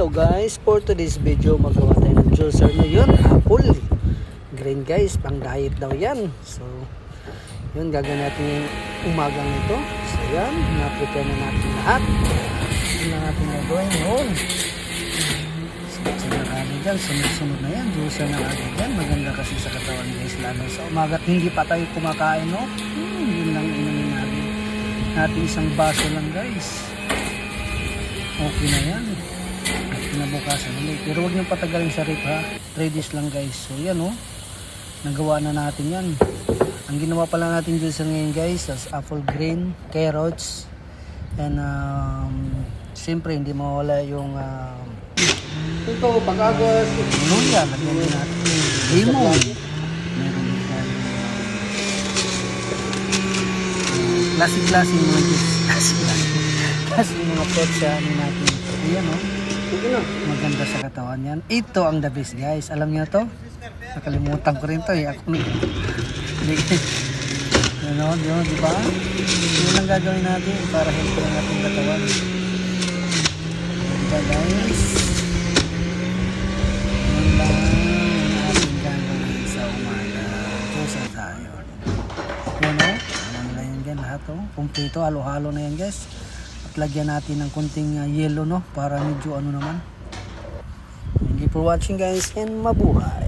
Hello guys, for today's video magawa tayo ng juicer na yun, apple green guys, pang diet daw yan. So yun, gagawin natin yung umagang ito. So yan, na-prepare na natin lahat. Yun na natin gagawin yun. Sunod na agad dyan, sunod na yan, juicer na agad dyan. Maganda kasi sa katawan guys, lalo sa umaga. Hindi pa tayo kumakain, no? Yun lang inumin natin isang baso lang guys. Okay na yan. At kinabukasan ulit. Pero huwag niyong patagalin sa rip ha. 3 days lang guys. So yan o. Nagawa na natin yan. Ang ginawa pala natin juicer ngayon guys is apple green, carrots, and siyempre hindi mawala yung ito, pag-agos. luya. Lagyan din natin. Lemon. Meron din tayo. Klase-klase yung mga juice. Kasi yung mga fruits ano natin. Ayan o. Maganda sa katawan yan. Ito ang the best guys. Alam niyo to? Nakalimutan ko rin to eh. Ako ano, di ba? Yun ang gagawin natin para healthy ang ating katawan. Diba guys? Yun lang ang ating gagawin sa umaga. Tusa tayo. Yun o. Alam na yan dyan lahat o. Kumpleto, halo-halo na yan guys. Lagyan natin ng kunting yellow no para medyo ano naman. Thank you for watching guys and mabuhay.